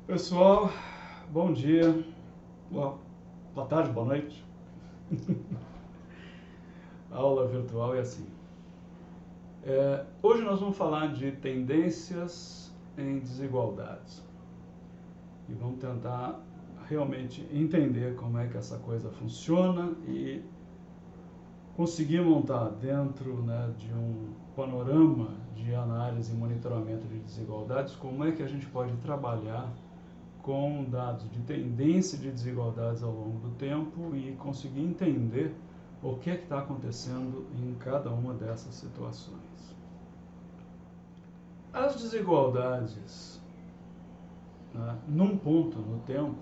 Pessoal, bom dia, boa tarde, boa noite. A aula virtual é assim. Hoje nós vamos falar de tendências em desigualdades e vamos tentar realmente entender como é que essa coisa funciona e conseguir montar dentro, né, de um panorama de análise e monitoramento de desigualdades, como é que a gente pode trabalhar com dados de tendência de desigualdades ao longo do tempo e conseguir entender o que é que está acontecendo em cada uma dessas situações. As desigualdades, né, num ponto no tempo,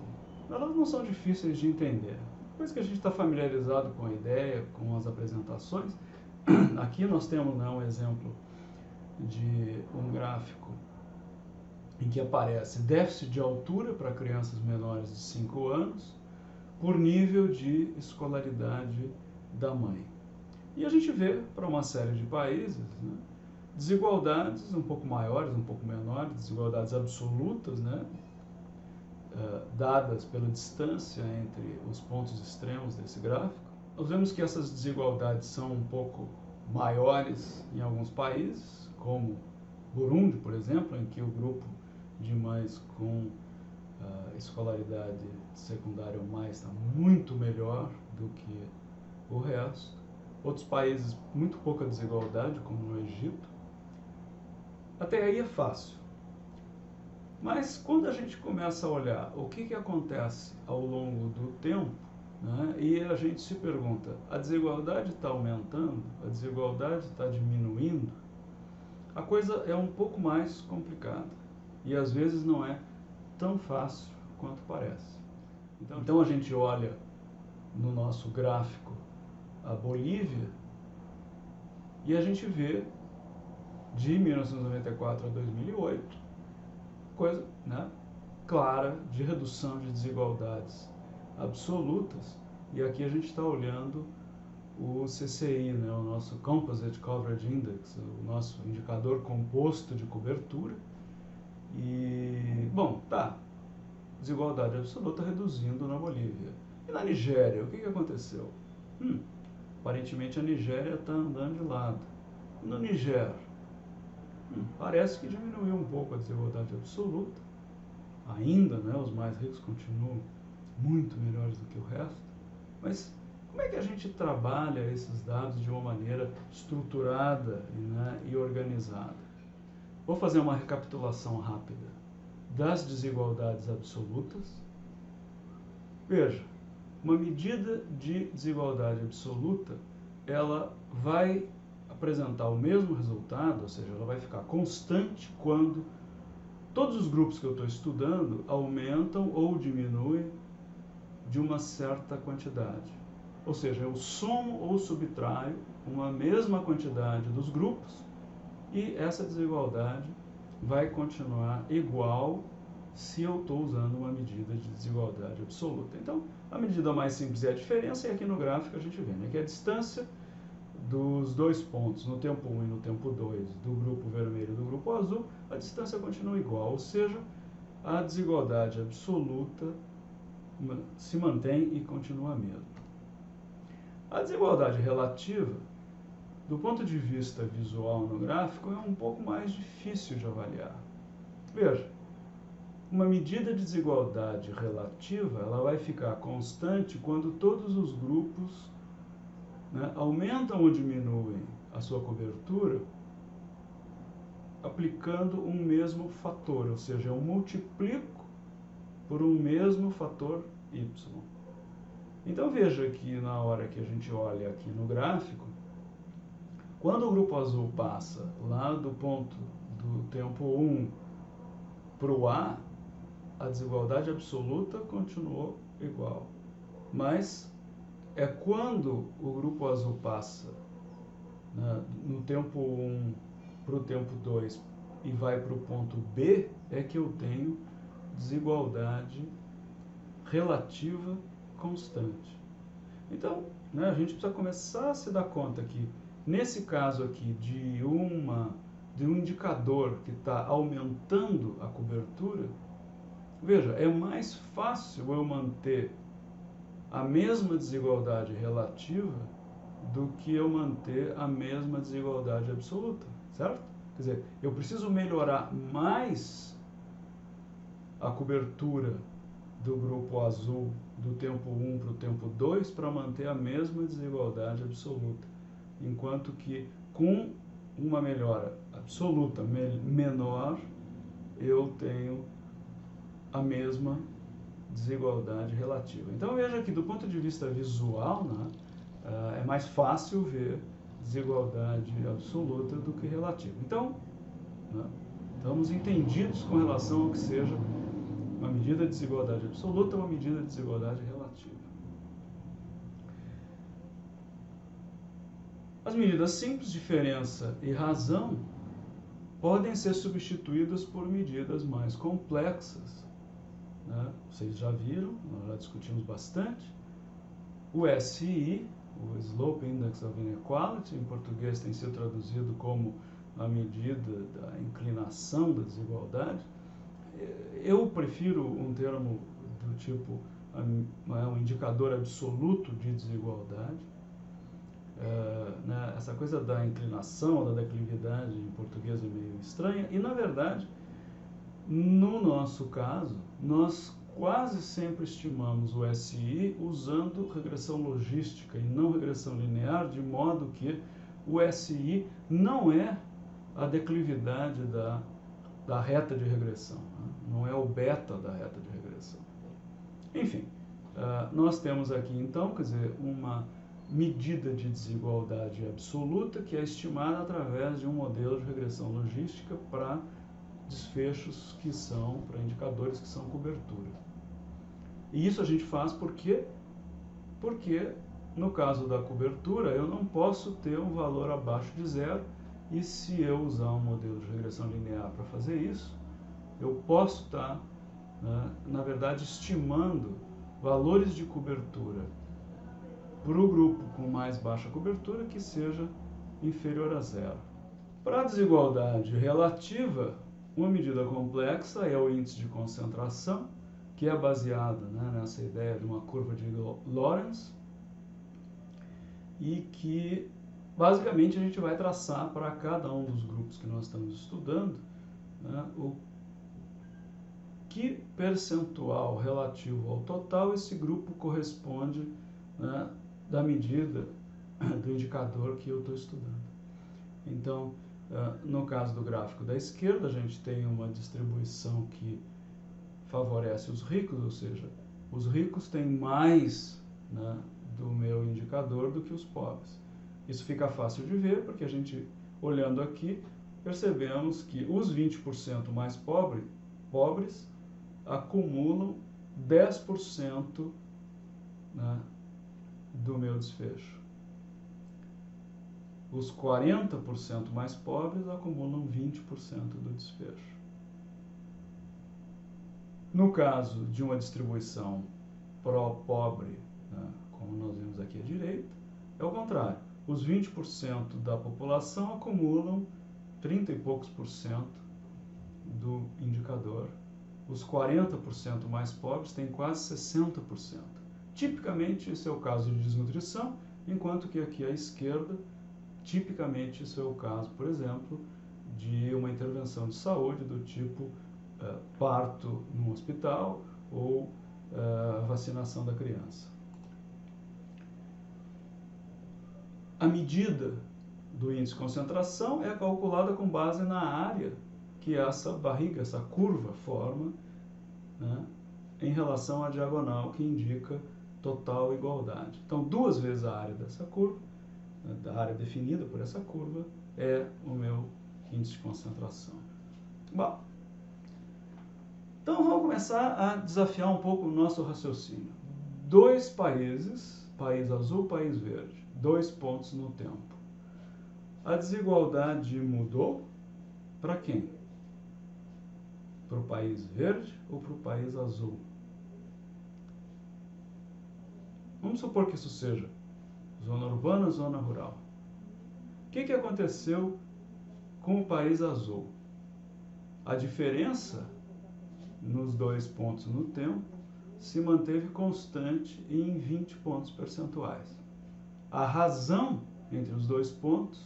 elas não são difíceis de entender. Depois que a gente está familiarizado com a ideia, com as apresentações, aqui nós temos, né, um exemplo de um gráfico em que aparece déficit de altura para crianças menores de 5 anos por nível de escolaridade da mãe. E a gente vê para uma série de países, né, desigualdades um pouco maiores, um pouco menores, desigualdades absolutas, né, dadas pela distância entre os pontos extremos desse gráfico. Nós vemos que essas desigualdades são um pouco maiores em alguns países, como Burundi, por exemplo, em que o grupo de mães com escolaridade secundária ou mais está muito melhor do que o resto. Outros países, muito pouca desigualdade, como no Egito. Até aí é fácil. Mas quando a gente começa a olhar o que acontece ao longo do tempo, né, e a gente se pergunta, a desigualdade está aumentando? A desigualdade está diminuindo? A coisa é um pouco mais complicada. E às vezes não é tão fácil quanto parece. Então a gente olha no nosso gráfico a Bolívia e a gente vê de 1994 a 2008 coisa, né, clara de redução de desigualdades absolutas. E aqui a gente está olhando o CCI, né, o nosso Composite Coverage Index, o nosso indicador composto de cobertura. E, bom, tá, desigualdade absoluta reduzindo na Bolívia. E na Nigéria, o que aconteceu? Aparentemente a Nigéria está andando de lado. No Niger, parece que diminuiu um pouco a desigualdade absoluta. Ainda, né, os mais ricos continuam muito melhores do que o resto. Mas como é que a gente trabalha esses dados de uma maneira estruturada, né, e organizada? Vou fazer uma recapitulação rápida das desigualdades absolutas. Veja, uma medida de desigualdade absoluta, ela vai apresentar o mesmo resultado, ou seja, ela vai ficar constante quando todos os grupos que eu estou estudando aumentam ou diminuem de uma certa quantidade. Ou seja, eu somo ou subtraio uma mesma quantidade dos grupos e essa desigualdade vai continuar igual se eu estou usando uma medida de desigualdade absoluta. Então, a medida mais simples é a diferença, e aqui no gráfico a gente vê, né, que a distância dos dois pontos, no tempo 1 e no tempo 2, do grupo vermelho e do grupo azul, a distância continua igual, ou seja, a desigualdade absoluta se mantém e continua a mesma. A desigualdade relativa, do ponto de vista visual no gráfico, é um pouco mais difícil de avaliar. Veja, uma medida de desigualdade relativa, ela vai ficar constante quando todos os grupos, né, aumentam ou diminuem a sua cobertura aplicando um mesmo fator, ou seja, eu multiplico por um mesmo fator y. Então veja que na hora que a gente olha aqui no gráfico, quando o grupo azul passa lá do ponto do tempo 1 para o A desigualdade absoluta continuou igual. Mas é quando o grupo azul passa, né, no tempo 1 para o tempo 2 e vai para o ponto B, é que eu tenho desigualdade relativa constante. Então, né, a gente precisa começar a se dar conta que, nesse caso aqui, de um indicador que está aumentando a cobertura, Veja, é mais fácil eu manter a mesma desigualdade relativa do que eu manter a mesma desigualdade absoluta, certo? Quer dizer, eu preciso melhorar mais a cobertura do grupo azul do tempo 1 para o tempo 2 para manter a mesma desigualdade absoluta. Enquanto que com uma melhora absoluta menor, eu tenho a mesma desigualdade relativa. Então veja que do ponto de vista visual, né, é mais fácil ver desigualdade absoluta do que relativa. Então, né, estamos entendidos com relação ao que seja uma medida de desigualdade absoluta ou uma medida de desigualdade relativa. As medidas simples, diferença e razão podem ser substituídas por medidas mais complexas, né? Vocês já viram, nós já discutimos bastante. O SI, o Slope Index of Inequality, em português tem sido traduzido como a medida da inclinação da desigualdade. Eu prefiro um termo do tipo um indicador absoluto de desigualdade. Né, essa coisa da inclinação, da declividade em português é meio estranha, e na verdade, no nosso caso, nós quase sempre estimamos o SI usando regressão logística e não regressão linear, de modo que o SI não é a declividade da reta de regressão, né? Não é o beta da reta de regressão. Enfim, nós temos aqui então, quer dizer, uma medida de desigualdade absoluta que é estimada através de um modelo de regressão logística para desfechos que são, para indicadores que são cobertura. E isso a gente faz porque no caso da cobertura eu não posso ter um valor abaixo de zero, e se eu usar um modelo de regressão linear para fazer isso, eu posso estar, né, na verdade, estimando valores de cobertura para o grupo com mais baixa cobertura que seja inferior a zero. Para a desigualdade relativa, uma medida complexa é o índice de concentração, que é baseada, né, nessa ideia de uma curva de Lorenz, e que basicamente a gente vai traçar para cada um dos grupos que nós estamos estudando, né, o que percentual relativo ao total esse grupo corresponde, né, da medida do indicador que eu estou estudando. Então, no caso do gráfico da esquerda, a gente tem uma distribuição que favorece os ricos, ou seja, os ricos têm mais, né, do meu indicador do que os pobres. Isso fica fácil de ver, porque a gente, olhando aqui, percebemos que os 20% mais pobres acumulam 10%, né, do meu desfecho. Os 40% mais pobres acumulam 20% do desfecho. No caso de uma distribuição pró-pobre, né, como nós vimos aqui à direita, é o contrário. Os 20% da população acumulam 30 e poucos por cento do indicador. Os 40% mais pobres têm quase 60%. Tipicamente, esse é o caso de desnutrição, enquanto que aqui à esquerda, tipicamente isso é o caso, por exemplo, de uma intervenção de saúde do tipo parto no hospital ou vacinação da criança. A medida do índice de concentração é calculada com base na área que essa barriga, essa curva forma, né, em relação à diagonal que indica total igualdade. Então, 2 vezes a área dessa curva, da área definida por essa curva, é o meu índice de concentração. Bom, então vamos começar a desafiar um pouco o nosso raciocínio. 2 países, país azul, país verde, 2 pontos no tempo. A desigualdade mudou para quem? Para o país verde ou para o país azul? Vamos supor que isso seja zona urbana, zona rural. O que aconteceu com o país azul? A diferença nos 2 pontos no tempo se manteve constante em 20 pontos percentuais. A razão entre os 2 pontos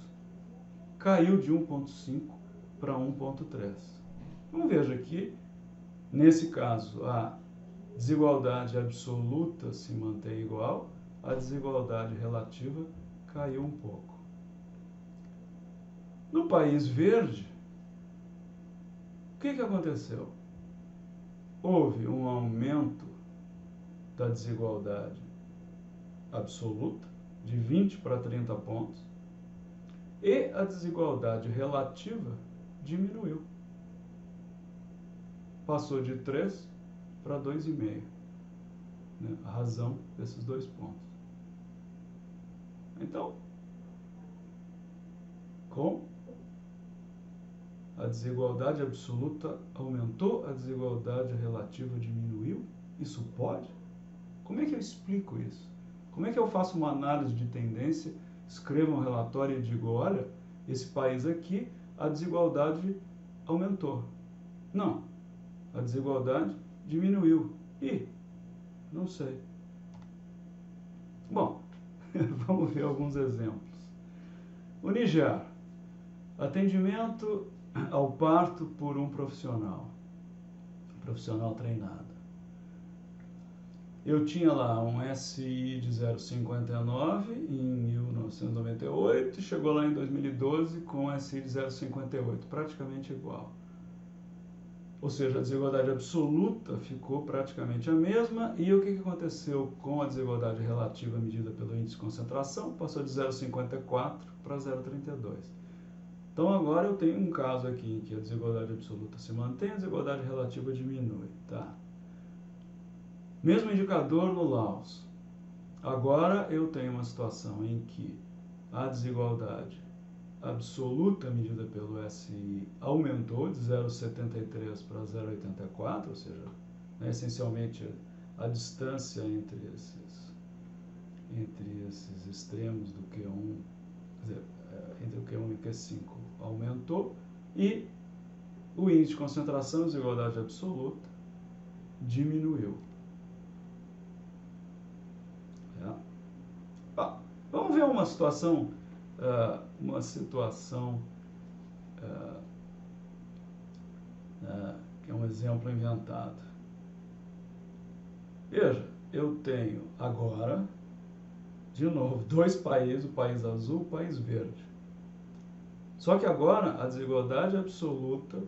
caiu de 1,5 para 1,3. Então veja que, nesse caso, a desigualdade absoluta se mantém igual, a desigualdade relativa caiu um pouco. No país verde, o que aconteceu? Houve um aumento da desigualdade absoluta, de 20 para 30 pontos, e a desigualdade relativa diminuiu. Passou de 3 para 2,5, né? A razão desses 2 pontos. Então, como a desigualdade absoluta aumentou, a desigualdade relativa diminuiu? Isso pode? Como é que eu explico isso? Como é que eu faço uma análise de tendência, escrevo um relatório e digo, olha, esse país aqui, a desigualdade aumentou. Não, a desigualdade diminuiu. E não sei. Bom, vamos ver alguns exemplos. O Niger, atendimento ao parto por um profissional treinado. Eu tinha lá um SI de 0,59 em 1998 e chegou lá em 2012 com um SI de 0,58, praticamente igual. Ou seja, a desigualdade absoluta ficou praticamente a mesma. E o que aconteceu com a desigualdade relativa medida pelo índice de concentração? Passou de 0,54 para 0,32. Então agora eu tenho um caso aqui em que a desigualdade absoluta se mantém, a desigualdade relativa diminui. Tá? Mesmo indicador no Laos. Agora eu tenho uma situação em que a desigualdade absoluta medida pelo SI aumentou de 0,73 para 0,84, ou seja, né, essencialmente a distância entre esses extremos do Q1, quer dizer, entre o Q1 e o Q5 aumentou, e o índice de concentração de desigualdade absoluta diminuiu. Vamos ver uma situação que é um exemplo inventado. Veja, eu tenho agora, de novo, 2 países, o país azul e o país verde. Só que agora a desigualdade absoluta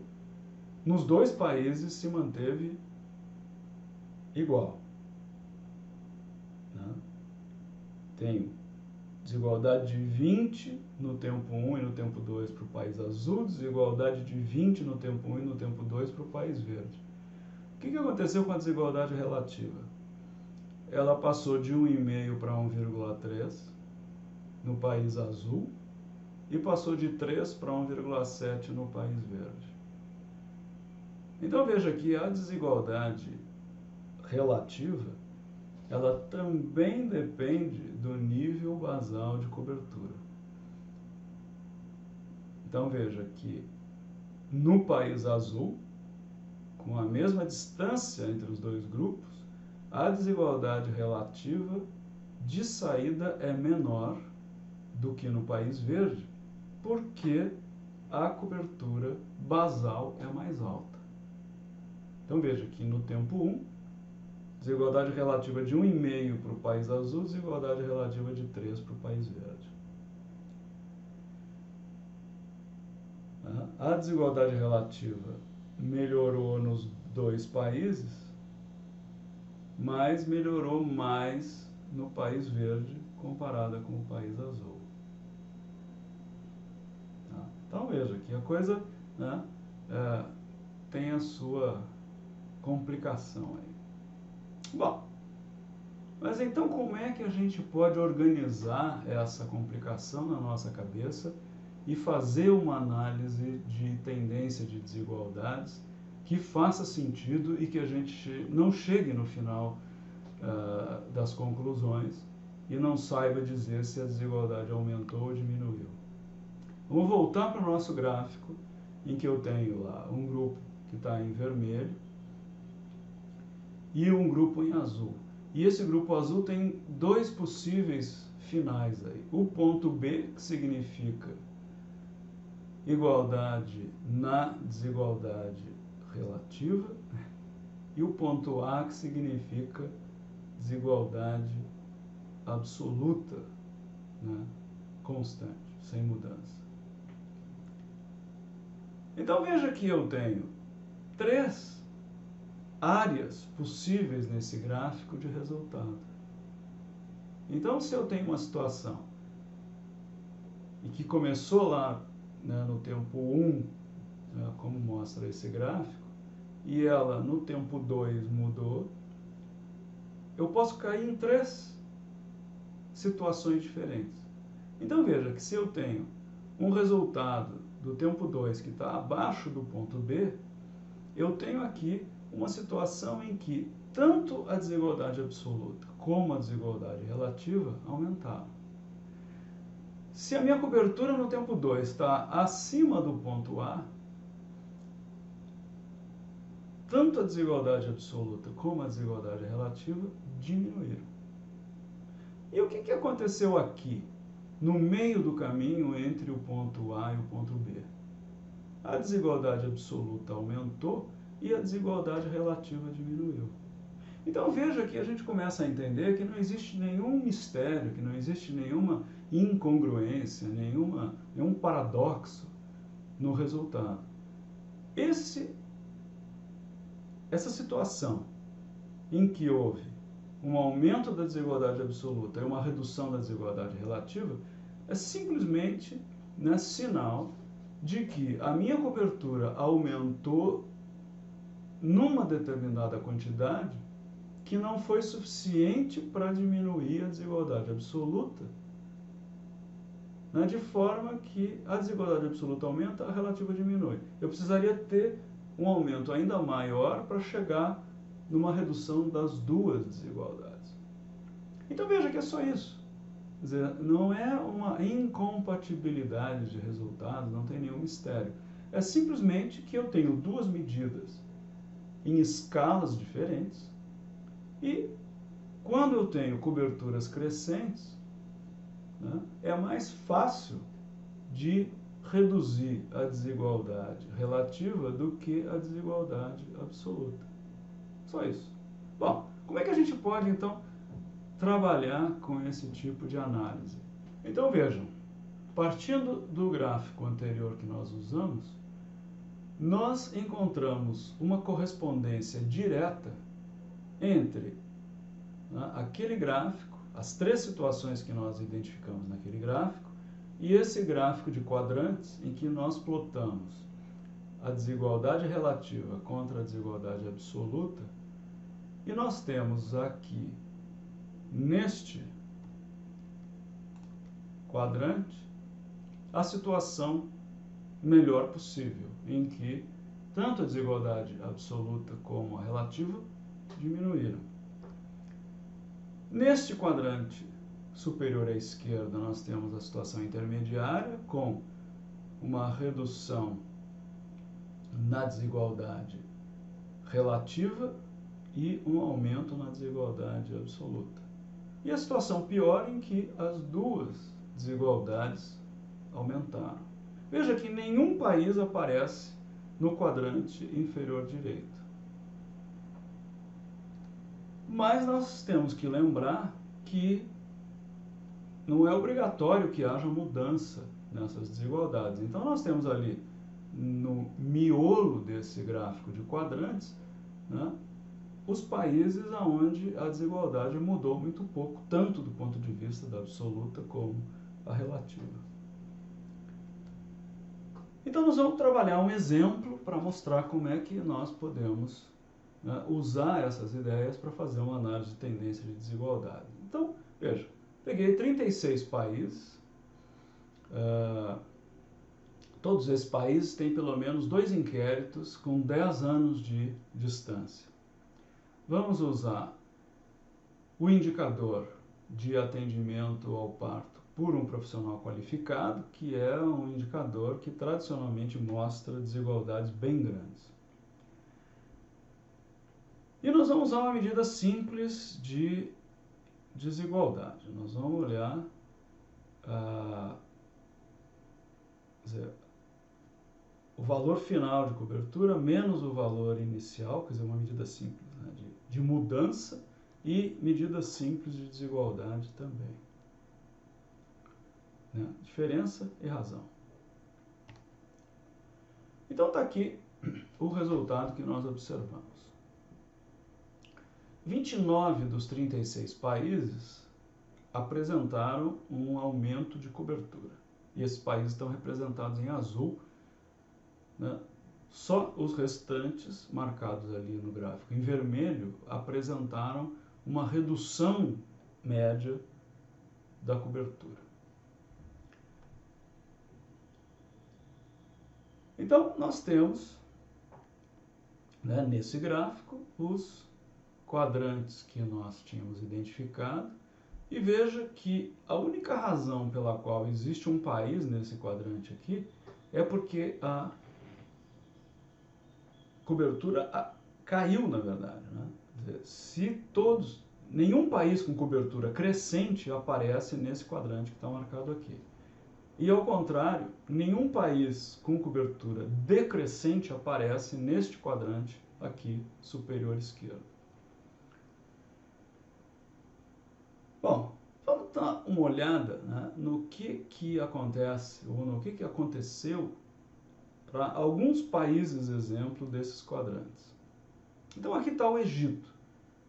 nos 2 países se manteve igual. Né? Tenho desigualdade de 20 no tempo 1 e no tempo 2 para o país azul, desigualdade de 20 no tempo 1 e no tempo 2 para o país verde. O que aconteceu com a desigualdade relativa? Ela passou de 1,5 para 1,3 no país azul e passou de 3 para 1,7 no país verde. Então veja que a desigualdade relativa ela também depende do nível basal de cobertura. Então veja que no país azul, com a mesma distância entre os 2 grupos, a desigualdade relativa de saída é menor do que no país verde, porque a cobertura basal é mais alta. Então veja que no tempo 1, desigualdade relativa de 1,5 para o país azul, desigualdade relativa de 3 para o país verde. A desigualdade relativa melhorou nos 2 países, mas melhorou mais no país verde comparada com o país azul. Então veja que a coisa, né, tem a sua complicação aí. Bom, mas então como é que a gente pode organizar essa complicação na nossa cabeça e fazer uma análise de tendência de desigualdades que faça sentido e que a gente não chegue no final das conclusões e não saiba dizer se a desigualdade aumentou ou diminuiu? Vamos voltar para o nosso gráfico, em que eu tenho lá um grupo que está em vermelho e um grupo em azul. E esse grupo azul tem dois possíveis finais aí. O ponto B, que significa igualdade na desigualdade relativa, e o ponto A, que significa desigualdade absoluta, né, constante, sem mudança. Então veja que eu tenho três áreas possíveis nesse gráfico de resultado. Então, se eu tenho uma situação e que começou lá, né, no tempo 1, né, como mostra esse gráfico, e ela no tempo 2 mudou, eu posso cair em três situações diferentes. Então veja que se eu tenho um resultado do tempo 2 que está abaixo do ponto B, eu tenho aqui uma situação em que tanto a desigualdade absoluta como a desigualdade relativa aumentaram. Se a minha cobertura no tempo 2 está acima do ponto A, tanto a desigualdade absoluta como a desigualdade relativa diminuíram. E o que aconteceu aqui, no meio do caminho entre o ponto A e o ponto B? A desigualdade absoluta aumentou e a desigualdade relativa diminuiu. Então veja que a gente começa a entender que não existe nenhum mistério, que não existe nenhuma incongruência, nenhum paradoxo no resultado. Essa situação em que houve um aumento da desigualdade absoluta e uma redução da desigualdade relativa é simplesmente, né, sinal de que a minha cobertura aumentou numa determinada quantidade que não foi suficiente para diminuir a desigualdade absoluta, né, de forma que a desigualdade absoluta aumenta, a relativa diminui. Eu precisaria ter um aumento ainda maior para chegar numa redução das duas desigualdades. Então veja que é só isso. Quer dizer, não é uma incompatibilidade de resultados, não tem nenhum mistério. É simplesmente que eu tenho duas medidas em escalas diferentes e quando eu tenho coberturas crescentes, né, é mais fácil de reduzir a desigualdade relativa do que a desigualdade absoluta. Só isso. Bom, como é que a gente pode, então, trabalhar com esse tipo de análise? Então, vejam, partindo do gráfico anterior que nós usamos, nós encontramos uma correspondência direta entre, né, aquele gráfico, as três situações que nós identificamos naquele gráfico, e esse gráfico de quadrantes em que nós plotamos a desigualdade relativa contra a desigualdade absoluta, e nós temos aqui, neste quadrante, a situação melhor possível, em que tanto a desigualdade absoluta como a relativa diminuíram. Neste quadrante superior à esquerda, nós temos a situação intermediária, com uma redução na desigualdade relativa e um aumento na desigualdade absoluta. E a situação pior, em que as duas desigualdades aumentaram. Veja que nenhum país aparece no quadrante inferior direito. Mas nós temos que lembrar que não é obrigatório que haja mudança nessas desigualdades. Então nós temos ali, no miolo desse gráfico de quadrantes, né, os países onde a desigualdade mudou muito pouco, tanto do ponto de vista da absoluta como a relativa. Então nós vamos trabalhar um exemplo para mostrar como é que nós podemos, né, usar essas ideias para fazer uma análise de tendência de desigualdade. Então, veja, peguei 36 países, todos esses países têm pelo menos 2 inquéritos com 10 anos de distância. Vamos usar o indicador de atendimento ao parto por um profissional qualificado, que é um indicador que tradicionalmente mostra desigualdades bem grandes. E nós vamos usar uma medida simples de desigualdade. Nós vamos olhar o valor final de cobertura menos o valor inicial, quer dizer, uma medida simples, né, de mudança, e medidas simples de desigualdade também. Né? Diferença e razão. Então está aqui o resultado que nós observamos. 29 dos 36 países apresentaram um aumento de cobertura. E esses países estão representados em azul, né? Só os restantes, marcados ali no gráfico em vermelho, apresentaram uma redução média da cobertura. Então, nós temos, né, nesse gráfico, os quadrantes que nós tínhamos identificado, e veja que a única razão pela qual existe um país nesse quadrante aqui é porque a cobertura caiu, na verdade, né? Quer dizer, nenhum país com cobertura crescente aparece nesse quadrante que está marcado aqui. E ao contrário, nenhum país com cobertura decrescente aparece neste quadrante aqui superior esquerdo. Bom, vamos dar uma olhada, né, no que acontece, ou no que aconteceu para alguns países exemplo desses quadrantes. Então aqui está o Egito,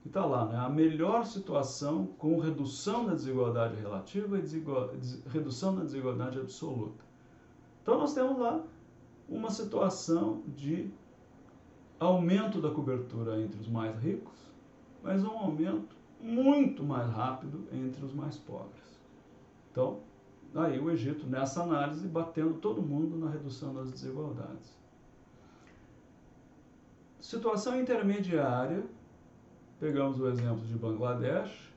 que está lá, né, a melhor situação com redução da desigualdade relativa e redução da desigualdade absoluta. Então nós temos lá uma situação de aumento da cobertura entre os mais ricos, mas um aumento muito mais rápido entre os mais pobres. Então, aí o Egito, nessa análise, batendo todo mundo na redução das desigualdades. Situação intermediária, pegamos o exemplo de Bangladesh,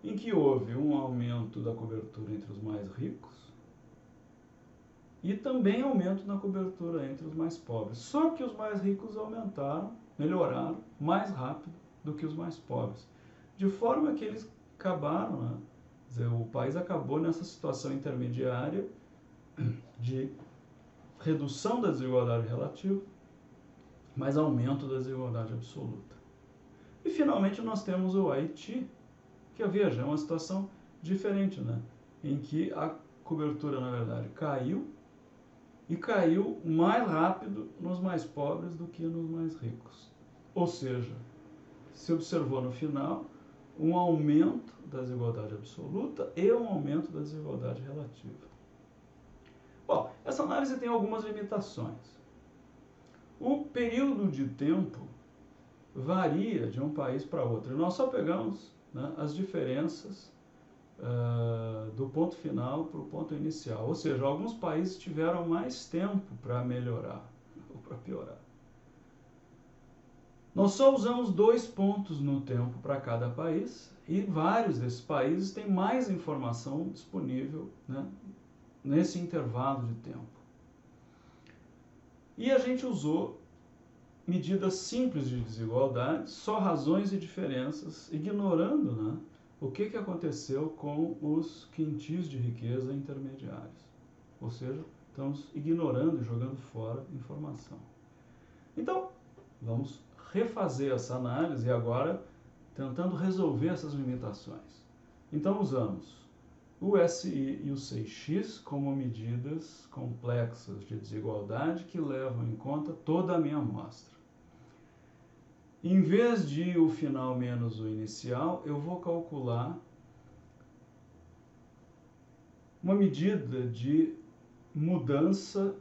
em que houve um aumento da cobertura entre os mais ricos e também aumento na cobertura entre os mais pobres. Só que os mais ricos melhoraram mais rápido do que os mais pobres. De forma que eles acabaram, né? Quer dizer, o país acabou nessa situação intermediária de redução da desigualdade relativa, mas aumento da desigualdade absoluta. E finalmente nós temos o Haiti, que, veja, é uma situação diferente, né? Em que a cobertura, na verdade, caiu, e caiu mais rápido nos mais pobres do que nos mais ricos. Ou seja, se observou no final um aumento da desigualdade absoluta e um aumento da desigualdade relativa. Bom, essa análise tem algumas limitações. O período de tempo varia de um país para outro. E nós só pegamos, né, as diferenças do ponto final para o ponto inicial. Ou seja, alguns países tiveram mais tempo para melhorar ou para piorar. Nós só usamos 2 pontos no tempo para cada país, e vários desses países têm mais informação disponível, né, nesse intervalo de tempo. E a gente usou medidas simples de desigualdade, só razões e diferenças, ignorando, né, o que aconteceu com os quintis de riqueza intermediários. Ou seja, estamos ignorando e jogando fora informação. Então, vamos refazer essa análise agora tentando resolver essas limitações. Então usamos o SI e o 6x como medidas complexas de desigualdade que levam em conta toda a minha amostra. Em vez de o final menos o inicial, eu vou calcular uma medida de mudança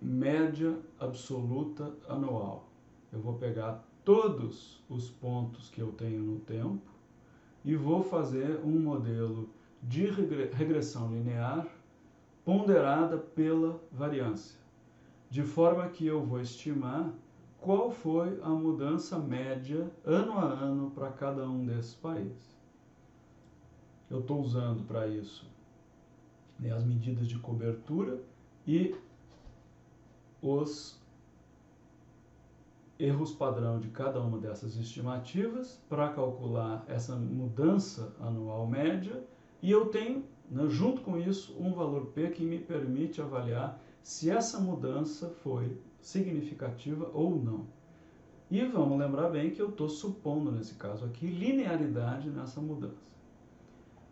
média absoluta anual. Eu vou pegar todos os pontos que eu tenho no tempo e vou fazer um modelo de regressão linear ponderada pela variância, de forma que eu vou estimar qual foi a mudança média ano a ano para cada um desses países. Eu estou usando para isso, né, as medidas de cobertura e os erros padrão de cada uma dessas estimativas para calcular essa mudança anual média, e eu tenho, né, junto com isso, um valor P que me permite avaliar se essa mudança foi significativa ou não. E vamos lembrar bem que eu estou supondo, nesse caso aqui, linearidade nessa mudança.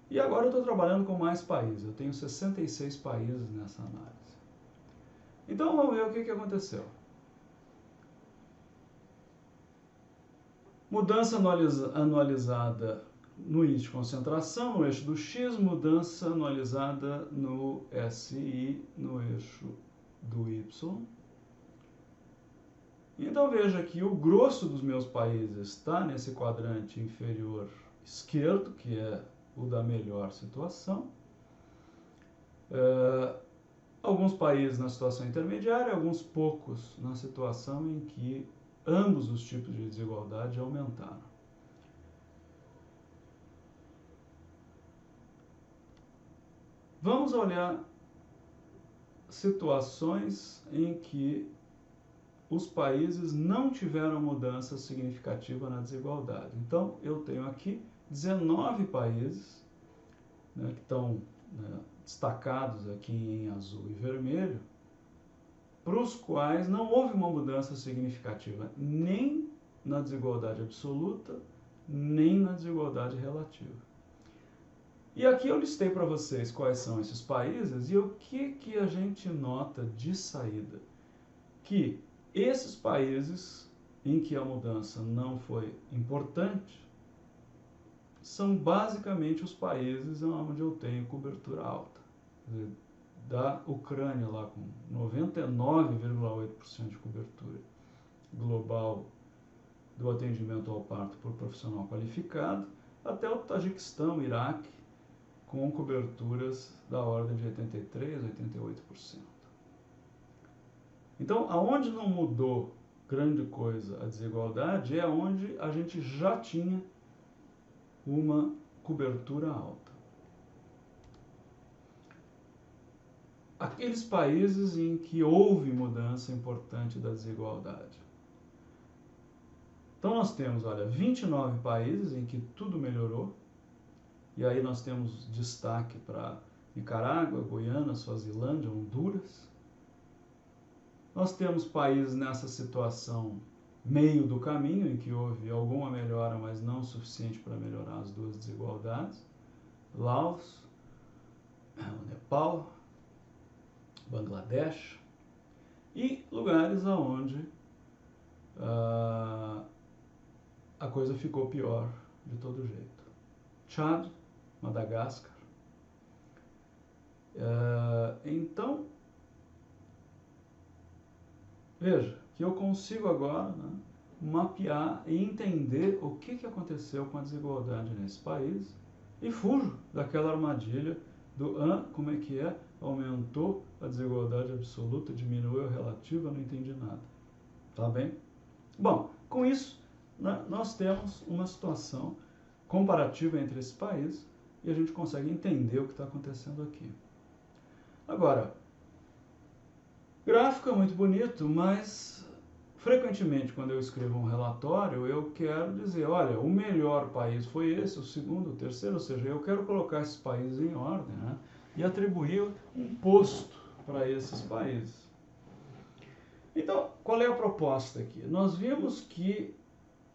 E agora eu estou trabalhando com mais países, eu tenho 66 países nessa análise. Então vamos ver o que aconteceu. Mudança anualizada no índice de concentração, no eixo do X, mudança anualizada no SI, no eixo do Y. Então veja que o grosso dos meus países está nesse quadrante inferior esquerdo, que é o da melhor situação. Alguns países na situação intermediária, alguns poucos na situação em que ambos os tipos de desigualdade aumentaram. Vamos olhar situações em que os países não tiveram mudança significativa na desigualdade. Então, eu tenho aqui 19 países, né, que estão, né, destacados aqui em azul e vermelho, para os quais não houve uma mudança significativa nem na desigualdade absoluta, nem na desigualdade relativa. E aqui eu listei para vocês quais são esses países e o que a gente nota de saída. Que esses países em que a mudança não foi importante são basicamente os países onde eu tenho cobertura alta. Quer dizer, da Ucrânia lá com 99,8% de cobertura global do atendimento ao parto por profissional qualificado, até o Tajiquistão, Iraque, com coberturas da ordem de 83%, 88%. Então, aonde não mudou grande coisa a desigualdade é onde a gente já tinha uma cobertura alta. Aqueles países em que houve mudança importante da desigualdade. Então nós temos, olha, 29 países em que tudo melhorou, e aí nós temos destaque para Nicarágua, Guiana, Suazilândia, Honduras. Nós temos países nessa situação meio do caminho, em que houve alguma melhora, mas não o suficiente para melhorar as duas desigualdades. Laos, o Nepal, Bangladesh, e lugares onde a coisa ficou pior de todo jeito. Tchad, Madagascar. Então, veja que eu consigo agora, né, mapear e entender o que aconteceu com a desigualdade nesse país e fujo daquela armadilha do como é que é? Aumentou a desigualdade absoluta, diminuiu a relativa, não entendi nada. Tá bem? Bom, com isso, né, nós temos uma situação comparativa entre esses países e a gente consegue entender o que está acontecendo aqui. Agora, gráfico é muito bonito, mas frequentemente quando eu escrevo um relatório, eu quero dizer, olha, o melhor país foi esse, o segundo, o terceiro, ou seja, eu quero colocar esses países em ordem, né, e atribuir um posto para esses países. Então, qual é a proposta aqui? Nós vimos que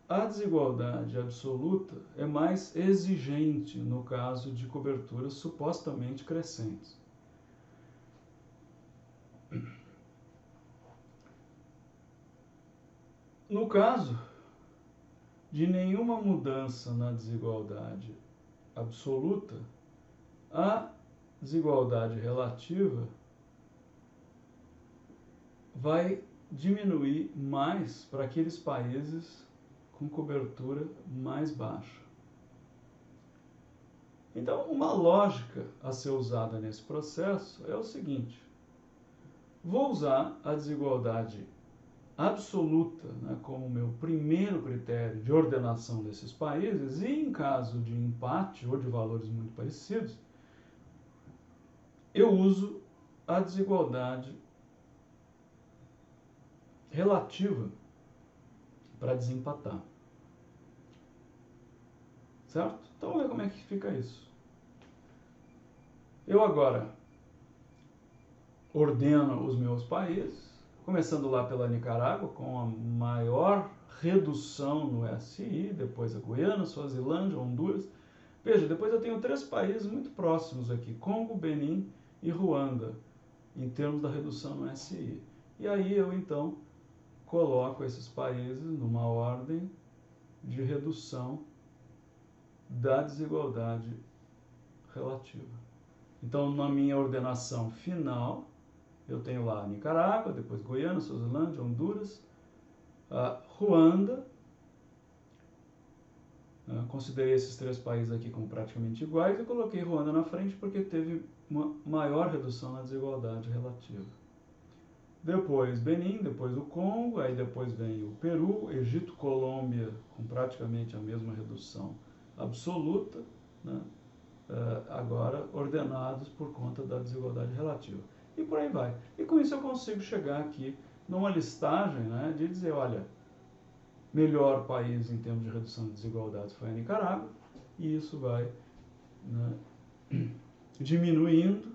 a desigualdade absoluta é mais exigente no caso de coberturas supostamente crescentes. No caso de nenhuma mudança na desigualdade absoluta, a desigualdade relativa vai diminuir mais para aqueles países com cobertura mais baixa. Então, uma lógica a ser usada nesse processo é o seguinte: vou usar a desigualdade absoluta, né, como meu primeiro critério de ordenação desses países, e em caso de empate ou de valores muito parecidos, eu uso a desigualdade relativa para desempatar. Certo? Então vamos ver como é que fica isso. Eu agora ordeno os meus países, começando lá pela Nicarágua, com a maior redução no SI, depois a Guiana, Suazilândia, Honduras. Veja, depois eu tenho 3 países muito próximos aqui, Congo, Benin e Ruanda, em termos da redução no SI. E aí eu então coloco esses países numa ordem de redução da desigualdade relativa. Então, na minha ordenação final, eu tenho lá Nicarágua, depois Guiana, Suazilândia, Honduras, Ruanda. Considerei esses 3 países aqui como praticamente iguais e coloquei Ruanda na frente porque teve uma maior redução na desigualdade relativa. Depois Benin, depois o Congo, aí depois vem o Peru, Egito, Colômbia, com praticamente a mesma redução absoluta, né? Agora ordenados por conta da desigualdade relativa. E por aí vai. E com isso eu consigo chegar aqui numa listagem, né, de dizer, olha, melhor país em termos de redução de desigualdades foi a Nicarágua, e isso vai, né, diminuindo,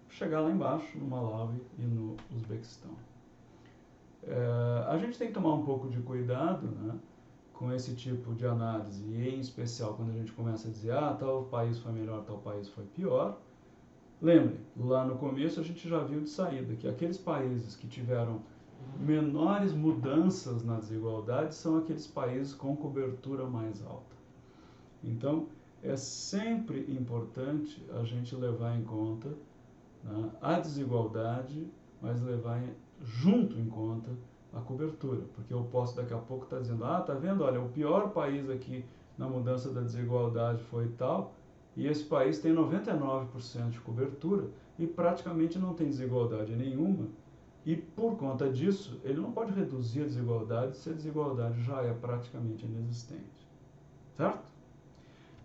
chegar lá embaixo, no Malawi e no Uzbequistão. A gente tem que tomar um pouco de cuidado, né, com esse tipo de análise, e em especial quando a gente começa a dizer, tal país foi melhor, tal país foi pior. Lembre, lá no começo a gente já viu de saída que aqueles países que tiveram menores mudanças na desigualdade são aqueles países com cobertura mais alta. Então, é sempre importante a gente levar em conta, né, a desigualdade, mas levar junto em conta a cobertura, porque eu posso daqui a pouco estar dizendo, tá vendo, olha, o pior país aqui na mudança da desigualdade foi tal, e esse país tem 99% de cobertura e praticamente não tem desigualdade nenhuma, e por conta disso, ele não pode reduzir a desigualdade se a desigualdade já é praticamente inexistente. Certo?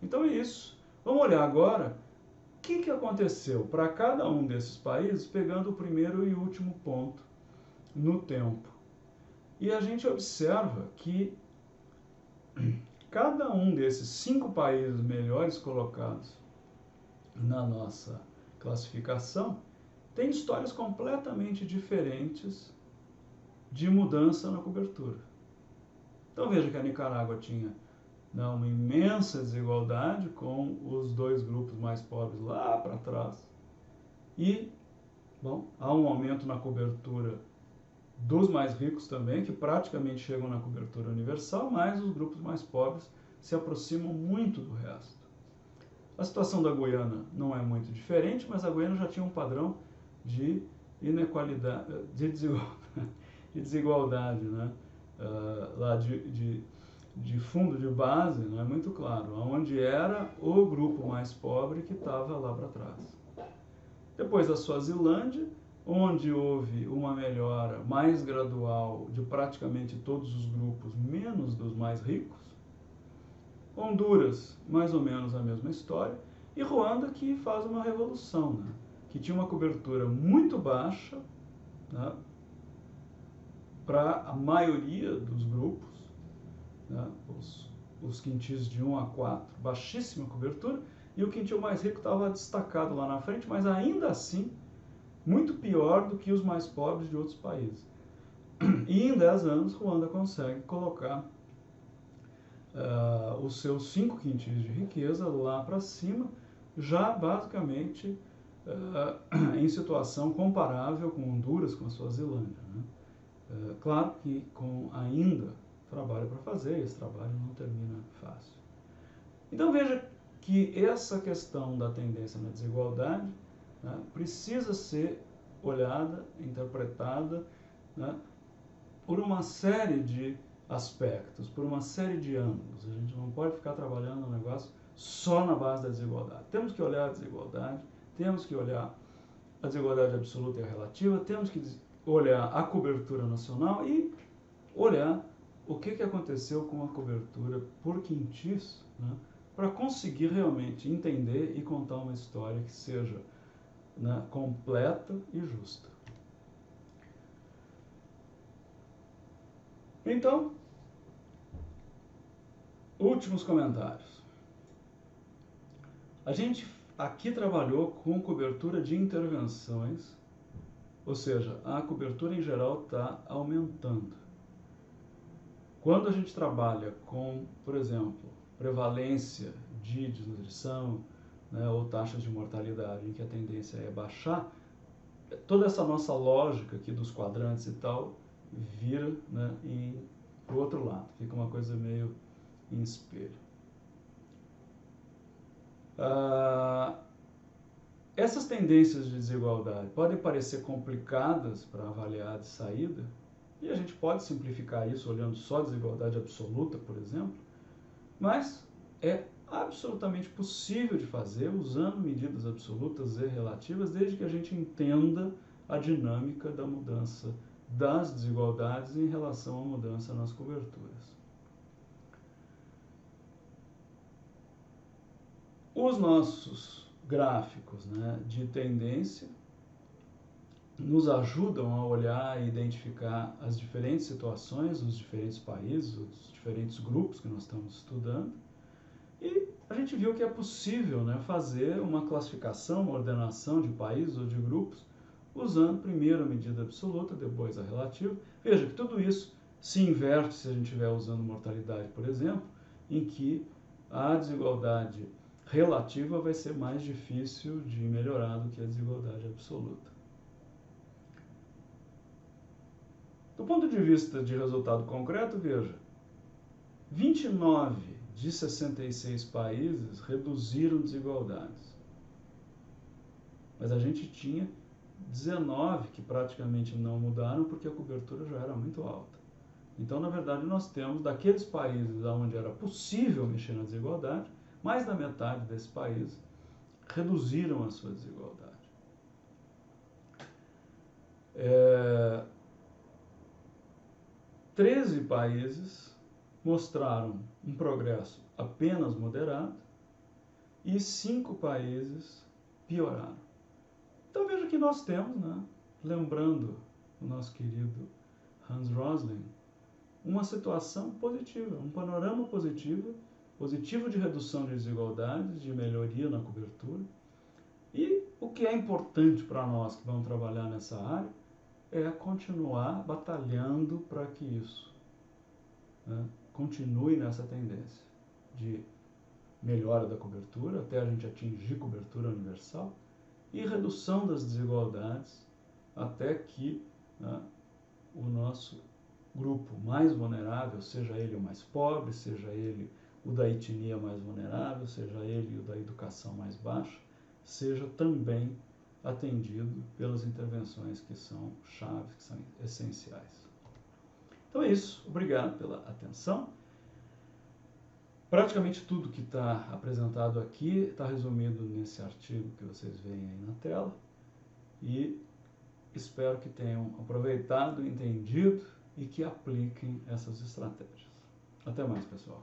Então é isso. Vamos olhar agora o que aconteceu para cada um desses países, pegando o primeiro e último ponto no tempo. E a gente observa que cada um desses 5 países melhores colocados na nossa classificação tem histórias completamente diferentes de mudança na cobertura. Então veja que a Nicarágua tinha uma imensa desigualdade com os 2 grupos mais pobres lá para trás. E, há um aumento na cobertura dos mais ricos também, que praticamente chegam na cobertura universal, mas os grupos mais pobres se aproximam muito do resto. A situação da Guiana não é muito diferente, mas a Guiana já tinha um padrão de inequalidade, de desigualdade, né? Lá de fundo de base, não é muito claro, onde era o grupo mais pobre que estava lá para trás. Depois a Suazilândia, onde houve uma melhora mais gradual de praticamente todos os grupos, menos dos mais ricos. Honduras, mais ou menos a mesma história. E Ruanda, que faz uma revolução, né? Que tinha uma cobertura muito baixa, né, para a maioria dos grupos, né, os quintis de 1 a 4, baixíssima cobertura, e o quintil mais rico estava destacado lá na frente, mas ainda assim muito pior do que os mais pobres de outros países. E em 10 anos, Ruanda consegue colocar os seus 5 quintis de riqueza lá para cima, já basicamente em situação comparável com Honduras, com a Suazilândia, né? Claro que com ainda trabalho para fazer, esse trabalho não termina fácil. Então veja que essa questão da tendência na desigualdade, né, precisa ser olhada, interpretada, né, por uma série de aspectos, por uma série de ângulos. A gente não pode ficar trabalhando um negócio só na base da desigualdade. Temos que olhar a desigualdade, temos que olhar a desigualdade absoluta e a relativa, temos que olhar a cobertura nacional e olhar o que aconteceu com a cobertura por quintis, né, para conseguir realmente entender e contar uma história que seja, né, completa e justa. Então, Últimos comentários. A gente aqui trabalhou com cobertura de intervenções, ou seja, a cobertura em geral está aumentando. Quando a gente trabalha com, por exemplo, prevalência de desnutrição, né, ou taxas de mortalidade em que a tendência é baixar, toda essa nossa lógica aqui dos quadrantes e tal vira, né, para o outro lado, fica uma coisa meio em espelho. Essas tendências de desigualdade podem parecer complicadas para avaliar de saída, e a gente pode simplificar isso olhando só a desigualdade absoluta, por exemplo, mas é absolutamente possível de fazer usando medidas absolutas e relativas, desde que a gente entenda a dinâmica da mudança das desigualdades em relação à mudança nas coberturas. Os nossos gráficos, né, de tendência nos ajudam a olhar e identificar as diferentes situações, os diferentes países, os diferentes grupos que nós estamos estudando, e a gente viu que é possível, né, fazer uma classificação, uma ordenação de países ou de grupos, usando primeiro a medida absoluta, depois a relativa. Veja que tudo isso se inverte se a gente estiver usando mortalidade, por exemplo, em que a desigualdade relativa vai ser mais difícil de melhorar do que a desigualdade absoluta. Do ponto de vista de resultado concreto, veja, 29 de 66 países reduziram desigualdades. Mas a gente tinha 19 que praticamente não mudaram porque a cobertura já era muito alta. Então, na verdade, nós temos, daqueles países onde era possível mexer na desigualdade, mais da metade desses países reduziram a sua desigualdade. 13 países mostraram um progresso apenas moderado e 5 países pioraram. Então veja que nós temos, né, lembrando o nosso querido Hans Rosling, uma situação positiva, um panorama positivo de redução de desigualdades, de melhoria na cobertura. E o que é importante para nós que vamos trabalhar nessa área é continuar batalhando para que isso, né, continue nessa tendência de melhora da cobertura, até a gente atingir cobertura universal, e redução das desigualdades, até que, né, o nosso grupo mais vulnerável, seja ele o mais pobre, seja ele o da etnia mais vulnerável, seja ele o da educação mais baixa, seja também atendido pelas intervenções que são chaves, que são essenciais. Então é isso, obrigado pela atenção. Praticamente tudo que está apresentado aqui está resumido nesse artigo que vocês veem aí na tela, e espero que tenham aproveitado, entendido e que apliquem essas estratégias. Até mais, pessoal.